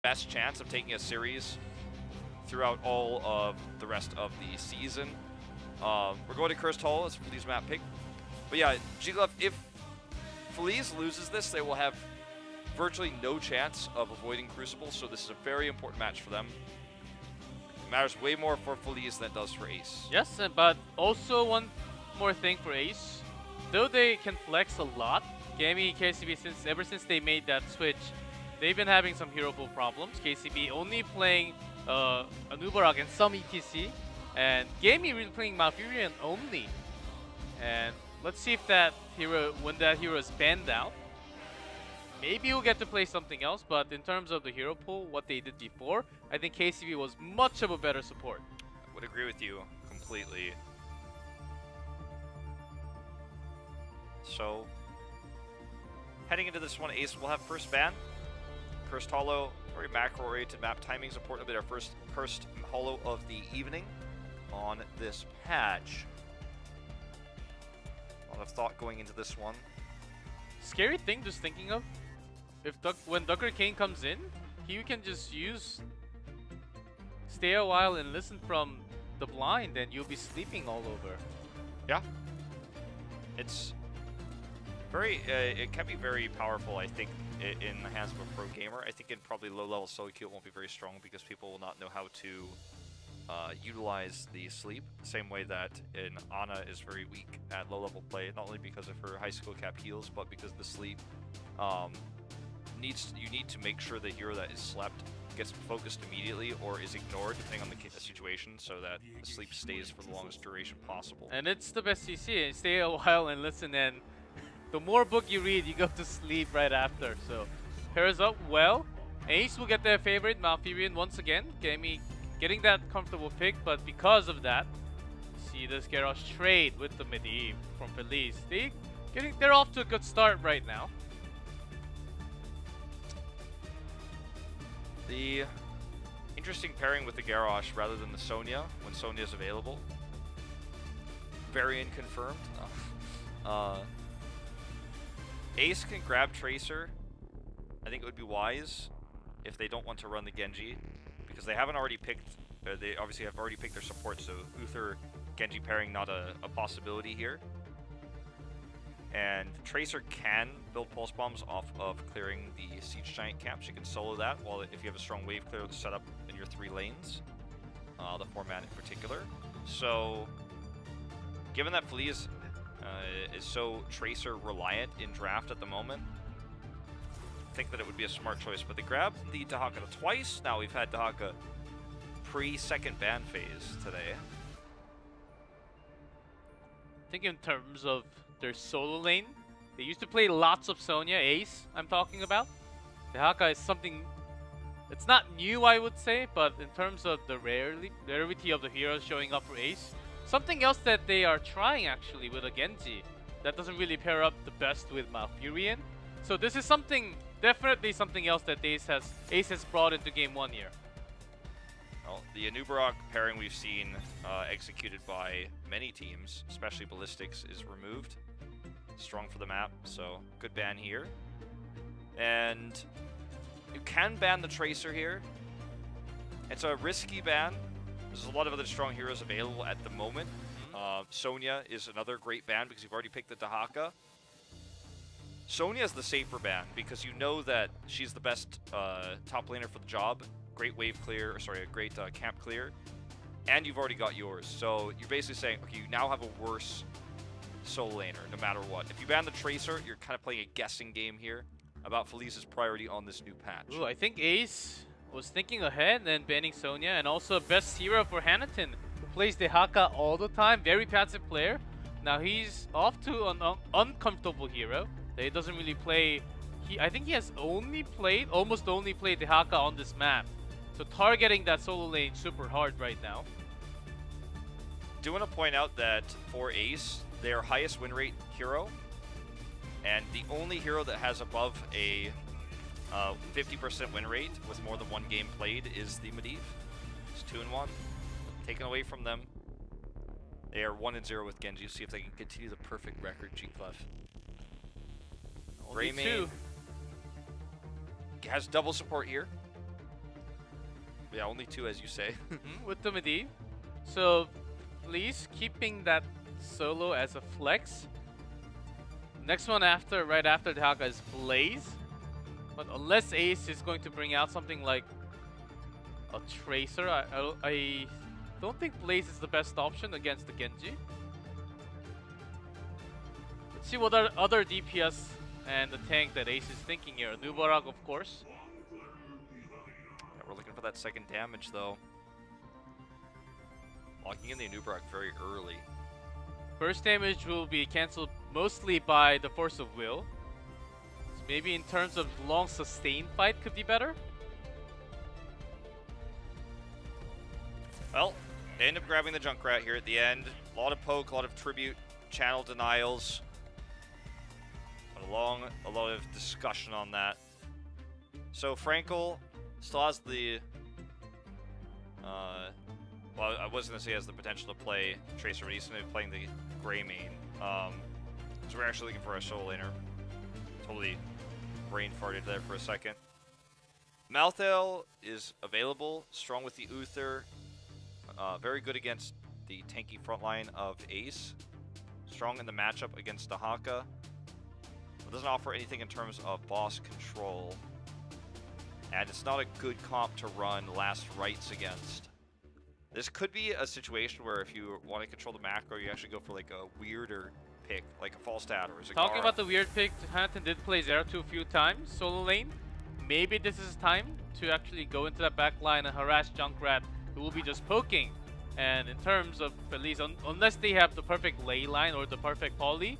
best chance of taking a series throughout all of the rest of the season. We're going to Cursed Hollow as Feliz map pick. But yeah, G-Glove, if Feliz loses this, they will have virtually no chance of avoiding Crucible, so this is a very important match for them. It matters way more for Feliz than it does for Ace. Yes, but also one more thing for Ace. Though they can flex a lot, Gammy KCB, ever since they made that switch, they've been having some hero pool problems. KCB only playing Anubarak and some ETC, and Gammy really playing Malfurion only. And let's see if that hero, when that hero is banned out, maybe you'll get to play something else, but in terms of the hero pool, what they did before, I think KCB was much of a better support. I would agree with you completely. So, heading into this one, Ace will have first ban. Cursed Hollow, very macro-oriented map. Timing's important. It'll be our first Cursed Hollow of the evening on this patch. A lot of thought going into this one. Scary thing just thinking of, if when Ducker Kane comes in, he can just stay a while and listen from the blind, and you'll be sleeping all over. Yeah. It's very, it can be very powerful, I think, in the hands of a pro gamer. I think in probably low-level solo queue it won't be very strong because people will not know how to utilize the sleep, the same way that Ana is very weak at low-level play, not only because of her high skill cap heals, but because the sleep you need to make sure the hero that is slept gets focused immediately or is ignored depending on the situation, so that the sleep stays for the longest duration possible. And it's the best CC. Stay a while and listen, and the more book you read, you go to sleep right after. So pairs up well. Ace will get their favorite Malfurion once again. Getting that comfortable pick, but because of that, see this Garrosh trade with the Medivh from Feliz. They're off to a good start right now. The interesting pairing with the Garrosh rather than the Sonya when Sonya is available. Variant confirmed. Ace can grab Tracer. I think it would be wise if they don't want to run the Genji, because they haven't already picked. They obviously have already picked their support, so Uther Genji pairing not a possibility here. And Tracer can build pulse bombs off of clearing the Siege Giant camps. You can solo that, while if you have a strong wave clear set up in your 3 lanes, the 4-man in particular. So, given that Feliz is so Tracer reliant in draft at the moment, I think that it would be a smart choice. But they grabbed the Dahaka twice. Now we've had Dahaka pre-second ban phase today. I think in terms of their solo lane, they used to play lots of Sonya, Ace I'm talking about. Dahaka is something, it's not new I would say, but in terms of the rarity of the heroes showing up for Ace, something else that they are trying actually with a Genji that doesn't really pair up the best with Malfurion. So this is something, definitely something else that Ace has brought into Game 1 here. Well, the Anubarak pairing we've seen executed by many teams, especially Ballistics, is removed. Strong for the map, so good ban here. And you can ban the Tracer here. It's a risky ban. There's a lot of other strong heroes available at the moment. Sonya is another great ban because you've already picked the Dahaka. Sonya is the safer ban because you know that she's the best top laner for the job. Great wave clear, or sorry, a great camp clear. And you've already got yours. So you're basically saying, okay, you now have a worse solo laner, no matter what. If you ban the Tracer, you're kind of playing a guessing game here about Feliz's priority on this new patch. Ooh, I think Ace was thinking ahead and banning Sonya, and also best hero for Hanaton, who plays Dahaka all the time, very passive player. Now he's off to an uncomfortable hero that he doesn't really play. I think he has almost only played Dahaka on this map. So targeting that solo lane super hard right now. Do want to point out that for Ace, their highest win rate hero, and the only hero that has above a 50% win rate with more than 1 game played is the Medivh. It's 2-1. Taken away from them. They are 1-0 with Genji. See if they can continue the perfect record, G-Clef. Greymane has double support here. Yeah, only 2 as you say. With the Medivh. So Feliz keeping that solo as a flex. Next one right after the Haka is Blaze. But unless Ace is going to bring out something like a Tracer, I don't think Blaze is the best option against the Genji. Let's see what other DPS and the tank that Ace is thinking here. Nubarak, of course. Yeah, we're looking for that second damage, though. Locking in the Nubarak very early. First damage will be cancelled mostly by the Force of Will. So maybe in terms of long sustained fight could be better. Well, they end up grabbing the Junkrat here at the end. A lot of poke, a lot of tribute, channel denials. A lot of discussion on that. So Frankel still has the well, I was gonna say has the potential to play Tracer, but he's gonna be playing the Grey main. So we're actually looking for a solo laner. Totally brain farted there for a second. Malthael is available, strong with the Uther, very good against the tanky frontline of Ace, strong in the matchup against the Haka. It doesn't offer anything in terms of boss control, and it's not a good comp to run last rites against. This could be a situation where if you want to control the macro, you actually go for like a weirder pick, like a Falstad or a Zagara. Talking about the weird pick, Hanton did play Zeratul a few times, solo lane. Maybe this is time to actually go into that back line and harass Junkrat, who will be just poking. And in terms of Feliz, unless they have the perfect ley line or the perfect poly,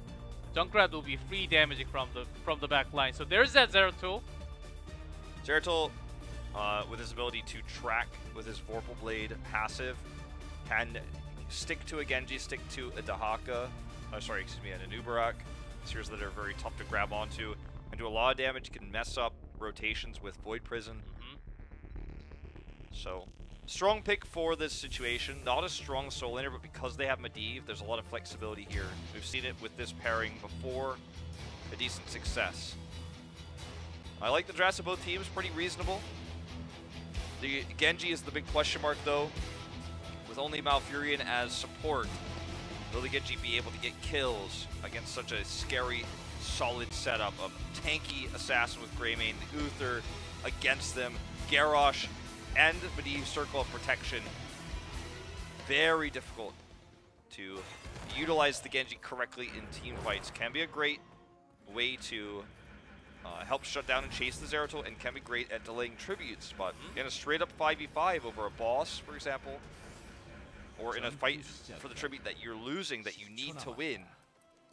Junkrat will be free damaging from the back line. So there's that Zeratul. Zeratul, with his ability to track with his Vorpal Blade passive, can stick to a Genji, stick to a Dahaka, and a Nubarak. Series that are very tough to grab onto, and do a lot of damage, can mess up rotations with Void Prison. So, strong pick for this situation. Not a strong soul laner, but because they have Medivh, there's a lot of flexibility here. We've seen it with this pairing before. A decent success. I like the drafts of both teams, pretty reasonable. The Genji is the big question mark, though. With only Malfurion as support, will the Genji be able to get kills against such a scary, solid setup of tanky assassin with Greymane, the Uther against them, Garrosh, and Medivh Circle of Protection. Very difficult to utilize the Genji correctly in team fights. Can be a great way to help shut down and chase the Zeratul, and can be great at delaying tributes, but in a straight up 5v5 over a boss, for example, or in a fight for the tribute that you're losing that you need to win,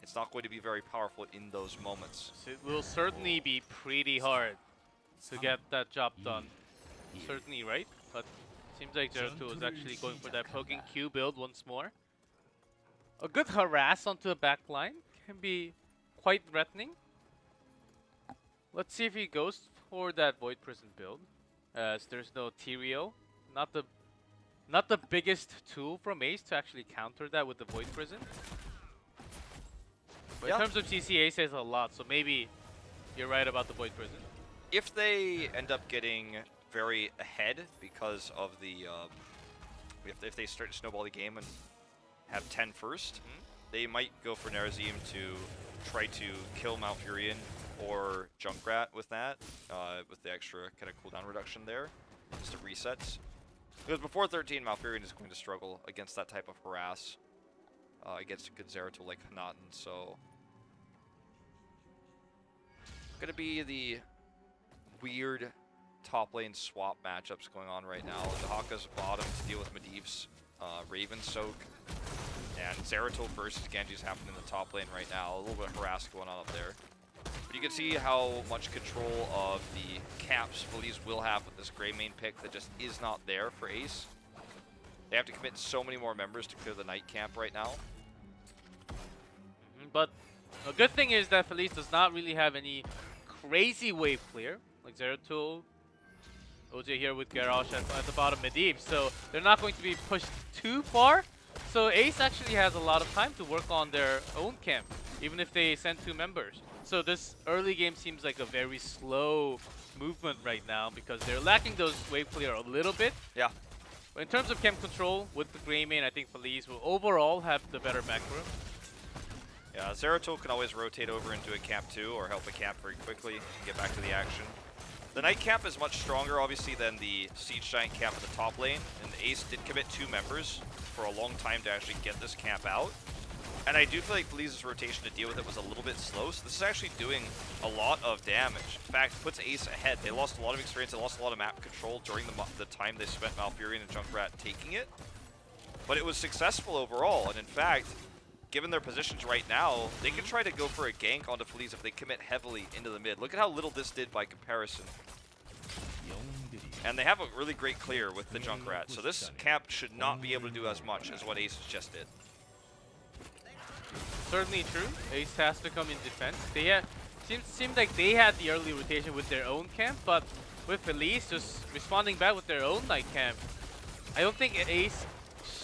it's not going to be very powerful in those moments. So it will certainly be pretty hard to get that job done. Certainly, right? But seems like Zeratul is actually going for that poking Q build once more. A good harass onto the back line can be quite threatening. Let's see if he goes for that Void Prison build, as there's no Tyrael. Not the biggest tool from Ace to actually counter that with the Void Prison. But in terms of CC, Ace has a lot, so maybe you're right about the Void Prison. If they end up getting very ahead because of the, if they start to snowball the game and have 10 first, they might go for Nerazim to try to kill Malfurion or Junkrat with that, with the extra kind of cooldown reduction there, just to resets. Because before 13, Malfurion is going to struggle against that type of harass, against a good Zeratul like Hanaten, so gonna be the weird top lane swap matchups going on right now. The Haka's bottom to deal with Medivh's Raven Soak, and Zeratul versus Genji's happening in the top lane right now. A little bit of harass going on up there. But you can see how much control of the caps Feliz will have with this Greymane pick that just is not there for Ace. They have to commit so many more members to clear the night camp right now. But a good thing is that Feliz does not really have any crazy wave clear, like Zeratul, OJ here with Garrosh at the bottom Medivh, so they're not going to be pushed too far. So Ace actually has a lot of time to work on their own camp, even if they send 2 members. So this early game seems like a very slow movement right now because they're lacking those wave clear a little bit. Yeah. But in terms of camp control, with the Grey main, I think Feliz will overall have the better back room. Yeah, Zeratul can always rotate over into a camp too, or help a camp very quickly and get back to the action. The Knight camp is much stronger, obviously, than the Siege Giant camp at the top lane, and Ace did commit 2 members for a long time to actually get this camp out. And I do feel like Feliz's rotation to deal with it was a little bit slow, so this is actually doing a lot of damage. In fact, puts Ace ahead. They lost a lot of experience, they lost a lot of map control during the time they spent Malfurion and Junkrat taking it. But it was successful overall, and in fact, given their positions right now, they can try to go for a gank onto Feliz if they commit heavily into the mid. Look at how little this did by comparison. And they have a really great clear with the Junkrat, so this camp should not be able to do as much as what Ace just did. Certainly true. Ace has to come in defense. They had seemed like they had the early rotation with their own camp, but with Feliz just responding back with their own Knight camp, I don't think Ace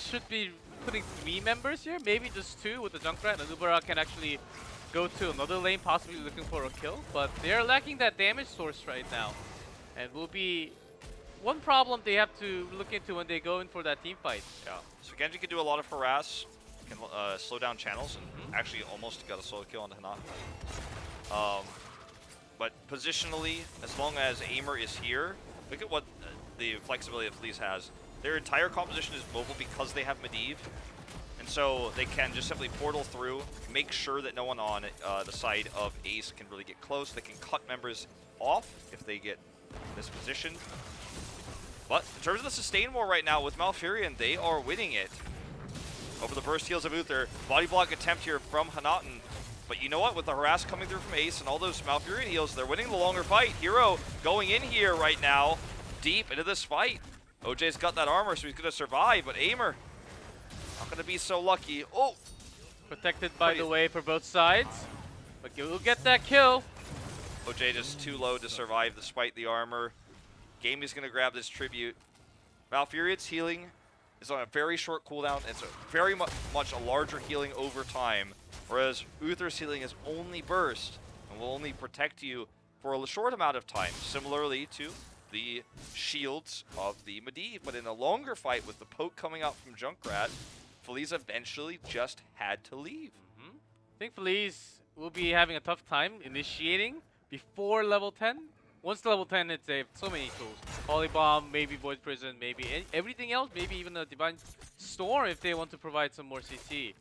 should be putting 3 members here. Maybe just 2 with the Junkrat. And Ubara can actually go to another lane, possibly looking for a kill. But they are lacking that damage source right now, and will be one problem they have to look into when they go in for that team fight. Yeah. So Genji can do a lot of harass. Can slow down channels, and actually almost got a solo kill on Hanat. But positionally, as long as Aimer is here, look at what the flexibility that Feliz has. Their entire composition is mobile because they have Medivh, and so they can just simply portal through, make sure that no one on the side of Ace can really get close. They can cut members off if they get this position. But in terms of the sustain war right now with Malfurion, they are winning it. Over the burst heals of Uther. Body block attempt here from Hanaten. But you know what? With the harass coming through from Ace and all those Malfurion heals, they're winning the longer fight. Hero going in here right now, deep into this fight. OJ's got that armor, so he's going to survive. But Aimer, not going to be so lucky. Oh! Protected by the way for both sides. But we'll get that kill. OJ just too low to survive despite the armor. Gamey's going to grab this tribute. Malfurion's healing is on a very short cooldown. It's a very much a larger healing over time, whereas Uther's healing is only burst and will only protect you for a short amount of time, similarly to the shields of the Medivh. But in a longer fight with the poke coming out from Junkrat, Feliz eventually just had to leave. I think Feliz will be having a tough time initiating before level 10. Once level 10, it's so many tools. Polybomb, maybe Void Prison, maybe everything else, maybe even a Divine Storm if they want to provide some more CC.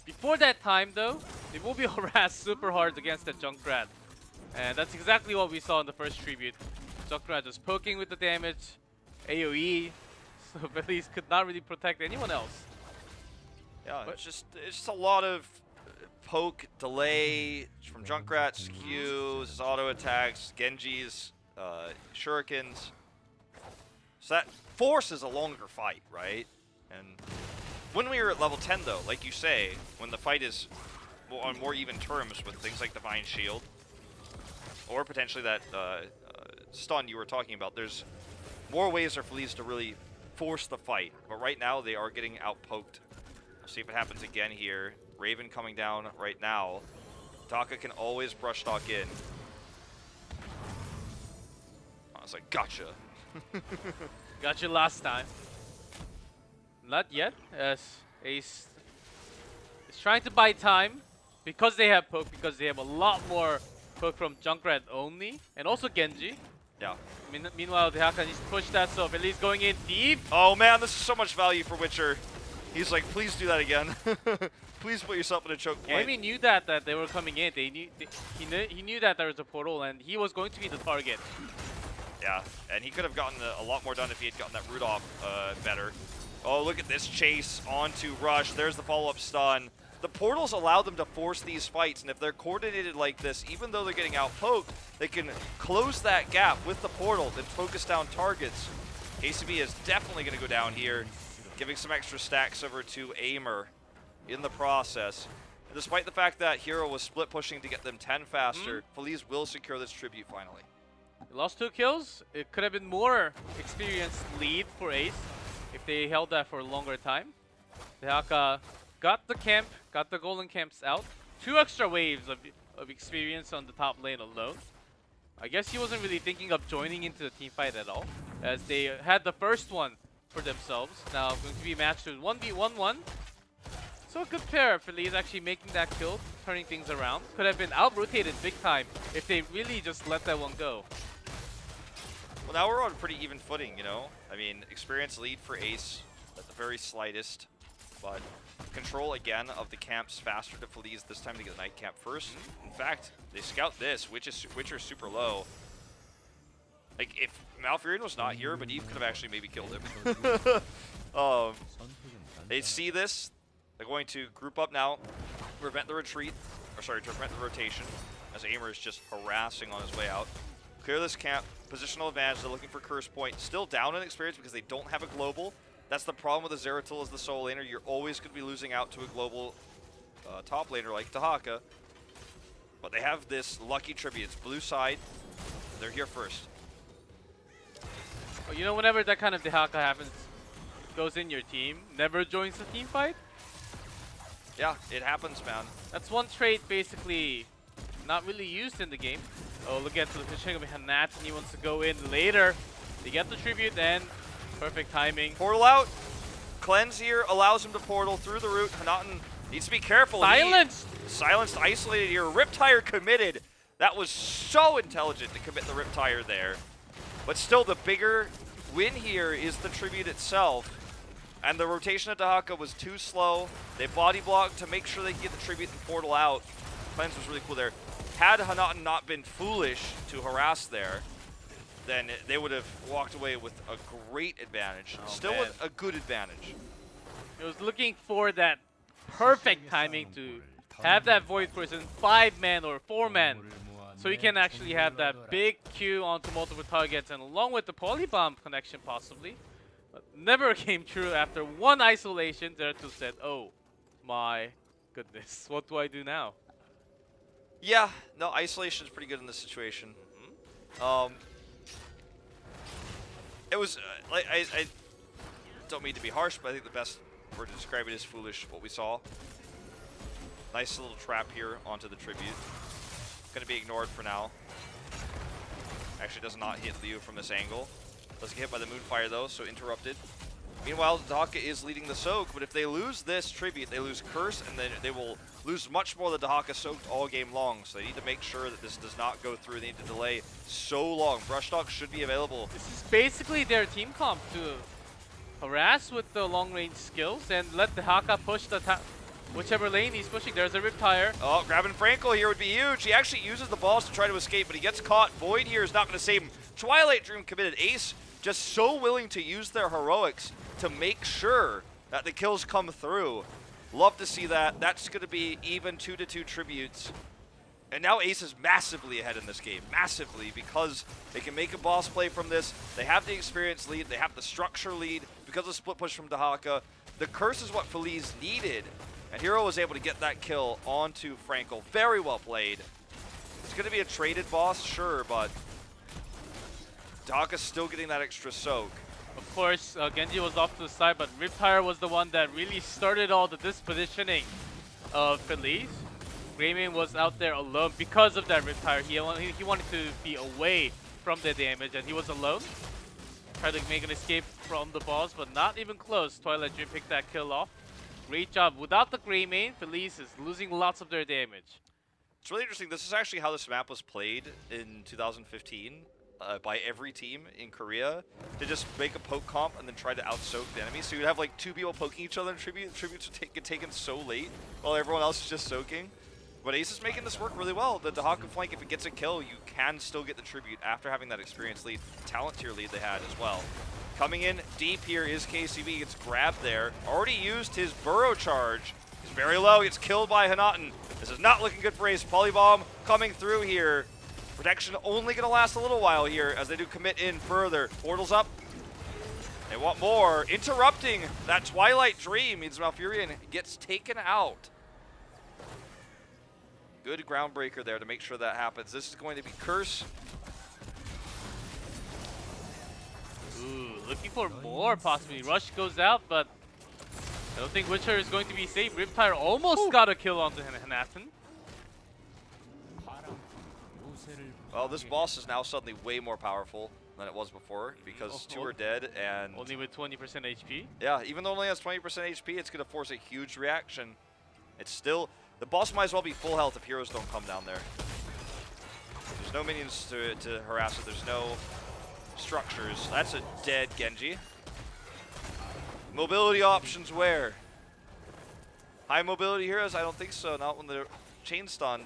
Before that time, though, they will be harassed super hard against that Junkrat. And that's exactly what we saw in the first tribute. Junkrat just poking with the damage, AoE, so Feliz could not really protect anyone else. Yeah, it's just a lot of poke, delay from Junkrat's Qs, his auto attacks, Genji's shurikens. So that forces a longer fight, right? And when we were at level 10 though, like you say, when the fight is on more even terms with things like Divine Shield, or potentially that stun you were talking about, there's more ways for Feliz to really force the fight. But right now they are getting outpoked. Let's see if it happens again here. Raven coming down right now. Daka can always brush talk in. I was like, gotcha. Gotcha last time. Not yet, as Ace is trying to buy time because they have poke, because they have a lot more poke from Junkrat only, and also Genji. Yeah. Meanwhile, Dehaka needs to push that, so Feliz going in deep. Oh man, this is so much value for Witcher. He's like, please do that again. Please put yourself in a choke point. Amy knew that they were coming in. He knew that there was a portal, and he was going to be the target. Yeah, and he could have gotten a lot more done if he had gotten that root off better. Oh, look at this chase onto Rush. There's the follow-up stun. The portals allow them to force these fights, and if they're coordinated like this, even though they're getting outpoked, they can close that gap with the portal and focus down targets. KCB is definitely going to go down here, giving some extra stacks over to Aimer in the process. And despite the fact that Hero was split pushing to get them 10 faster, Feliz will secure this tribute finally. They lost 2 kills. It could have been more experienced lead for Ace if they held that for a longer time. Dehaka got the camp, got the golden camps out. 2 extra waves of experience on the top lane alone. I guess he wasn't really thinking of joining into the team fight at all, as they had the first one for themselves. Now going to be matched with 1v1-1. So a good pair. Feliz actually making that kill, turning things around. Could have been out-rotated big time if they really just let that one go. Well, now we're on pretty even footing, you know? I mean, experience lead for Ace at the very slightest, but control again of the camps faster to Feliz this time to get the night camp first. In fact, they scout this, which are super low. Like, if Malfurion was not here, but Eve could have actually maybe killed him. They see this. They're going to group up now, prevent the retreat, or sorry, to prevent the rotation, as Aimer is just harassing on his way out. Clear this camp, positional advantage, they're looking for curse point. Still down in experience because they don't have a global. That's the problem with the Zeratul as the solo laner. You're always going to be losing out to a global top laner like Dahaka. But they have this lucky tribute. It's blue side. They're here first. Oh, you know, whenever that kind of Dahaka happens, goes in your team, never joins the team fight. Yeah, it happens, man. That's one trait basically not really used in the game. Oh, look at the positioning of Hanat, and he wants to go in later. They get the tribute, then perfect timing. Portal out. Cleanse here allows him to portal through the root. Hanaten needs to be careful. Silenced! Silenced, isolated here. Riptire committed. That was so intelligent to commit the Riptire there. But still, the bigger win here is the tribute itself. And the rotation of Dahaka was too slow. They body blocked to make sure they could get the tribute and portal out. Cleanse was really cool there. Had Hanaten not been foolish to harass there, then they would have walked away with a great advantage. Oh, still man. with a good advantage. It was looking for that perfect timing to have that Void Prison 5-man or 4-man, so you can actually have that big Q onto multiple targets, and along with the Polybomb connection possibly. But never came true after one isolation. Zeratul said, oh my goodness, what do I do now? Yeah, no, isolation is pretty good in this situation. It was, I don't mean to be harsh, but I think the best word to describe it is foolish, what we saw. Nice little trap here onto the tribute. Gonna be ignored for now. Actually does not hit Liu from this angle. Doesn't get hit by the Moonfire though, so interrupted. Meanwhile, Dahaka is leading the soak, but if they lose this tribute, they lose Curse, and then they will lose much more than Dahaka soaked all game long. So they need to make sure that this does not go through. They need to delay so long. Brushstock should be available. This is basically their team comp to harass with the long-range skills and let Dahaka push the whichever lane he's pushing. There's a Riptire. Oh, grabbing Frankel here would be huge. He actually uses the balls to try to escape, but he gets caught. Void here is not going to save him. Twilight Dream committed. Ace just so willing to use their heroics to make sure that the kills come through. Love to see that. That's going to be even 2-2 tributes. And now Ace is massively ahead in this game. Massively, because they can make a boss play from this. They have the experience lead. They have the structure lead because of split push from Dahaka. The curse is what Feliz needed. And Hero was able to get that kill onto Frankel. Very well played. It's going to be a traded boss, sure, but Dahaka's still getting that extra soak. Of course, Genji was off to the side, but Riptire was the one that really started all the dispositioning of Feliz. Greymane was out there alone because of that Riptire. He wanted to be away from the damage, and he was alone. Tried to make an escape from the boss, but not even close. Twilight Dream picked that kill off. Great job. Without the Greymane, Feliz is losing lots of their damage. It's really interesting. This is actually how this map was played in 2015. By every team in Korea to just make a poke comp and then try to out-soak the enemy. So you'd have like two people poking each other in tribute. Tributes would get taken so late while everyone else is just soaking. But Ace is making this work really well. The Dahaka flank, if it gets a kill, you can still get the tribute after having that experience lead, talent tier lead they had as well. Coming in deep here is KCB, gets grabbed there. Already used his burrow charge. He's very low, gets killed by Hanaten. This is not looking good for Ace. Polybomb coming through here. Protection only going to last a little while here as they do commit in further. Portals up. They want more. Interrupting that Twilight Dream means Malfurion gets taken out. Good groundbreaker there to make sure that happens. This is going to be Curse. Ooh, looking for more possibly. Rush goes out, but I don't think Witcher is going to be safe. Riptire almost got a kill onto Hanaten. Well, this boss is now suddenly way more powerful than it was before because two are dead and... Only with 20% HP? Yeah, even though it only has 20% HP, it's going to force a huge reaction. It's still... The boss might as well be full health if heroes don't come down there. There's no minions to harass it. There's no structures. That's a dead Genji. Mobility options where? High mobility heroes? I don't think so. Not when they're chain stunned.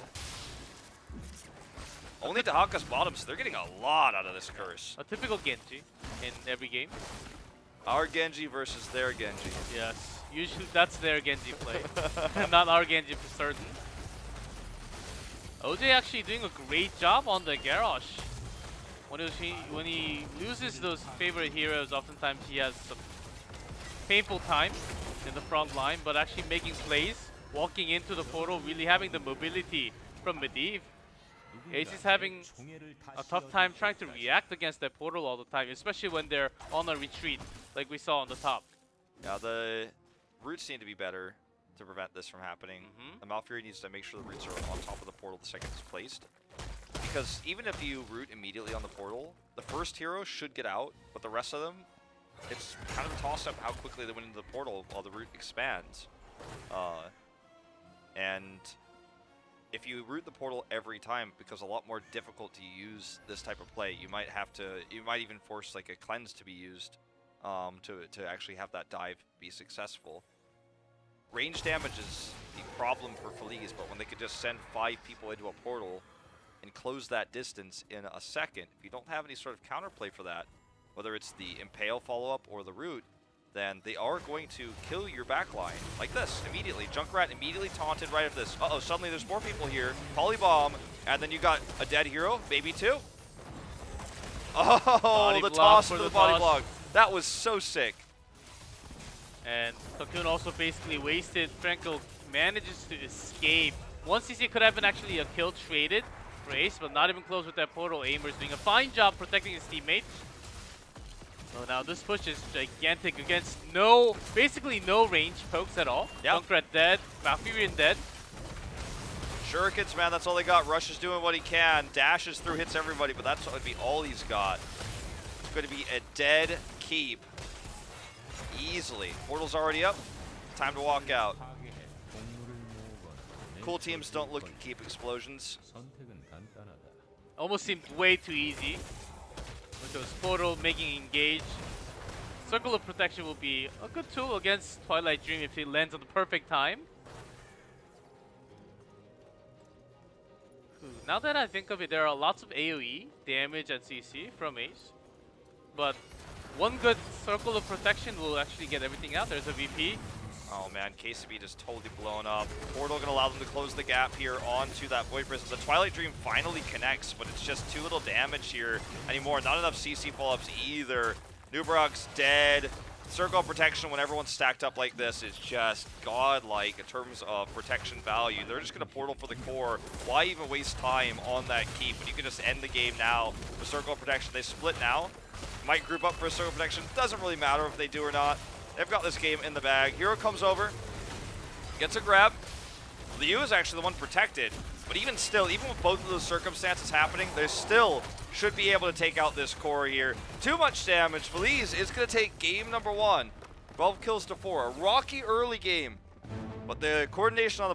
Only Dahaka's bottom, so they're getting a lot out of this curse. A typical Genji in every game. Our Genji versus their Genji. Yes, usually that's their Genji play, not our Genji for certain. OJ actually doing a great job on the Garrosh. When he loses those favorite heroes, oftentimes he has some painful time in the front line, but actually making plays, walking into the portal, really having the mobility from Medivh. Ace is having a tough time trying to react against that portal all the time, especially when they're on a retreat, like we saw on the top. Yeah, the roots need to be better to prevent this from happening. The Malfuri needs to make sure the roots are on top of the portal the second it's placed. Because even if you root immediately on the portal, the first hero should get out, but the rest of them, it's kind of a toss-up how quickly they went into the portal while the root expands. And if you root the portal every time, it becomes a lot more difficult to use this type of play. You might have to, you might even force like a cleanse to be used to actually have that dive be successful. Range damage is the problem for Feliz, but when they could just send 5 people into a portal and close that distance in a second, if you don't have any sort of counterplay for that, whether it's the Impale follow-up or the root, then they are going to kill your backline like this immediately. Junkrat immediately taunted right after this. Uh-oh, suddenly there's more people here. Polybomb, and then you got a dead hero, maybe 2. Oh, body the toss for the body toss. block. That was so sick. And Cocoon also basically wasted. Franco manages to escape. 1 CC could have been actually a kill traded for Ace, but not even close with that portal. Aimer's doing a fine job protecting his teammates. So now this push is gigantic against basically no range pokes at all. Yep. Junkrat dead, Malfurion dead. Shurikens, man, that's all they got. Rush is doing what he can. Dashes through, hits everybody, but that's going to be all he's got. It's going to be a dead keep. Easily. Portal's already up. Time to walk out. Cool teams don't look at keep explosions. Almost seemed way too easy. With those portal making engage. Circle of Protection will be a good tool against Twilight Dream if it lands at the perfect time. Now that I think of it, there are lots of AoE damage and CC from Ace. But one good Circle of Protection will actually get everything out. There's a VP. Oh man, KCB just totally blown up. Portal gonna allow them to close the gap here onto that Void Prison. The Twilight Dream finally connects, but it's just too little damage here anymore. Not enough CC follow-ups either. Nubrok's dead. Circle of Protection when everyone's stacked up like this is just godlike in terms of protection value. They're just gonna portal for the core. Why even waste time on that keep when you can just end the game now with Circle of Protection? They split now. Might group up for a Circle of Protection. Doesn't really matter if they do or not. They've got this game in the bag. Hero comes over, gets a grab. Liu is actually the one protected, but even still, even with both of those circumstances happening, they still should be able to take out this core here. Too much damage. Feliz is going to take game number 1. 12 kills to 4. A rocky early game, but the coordination on the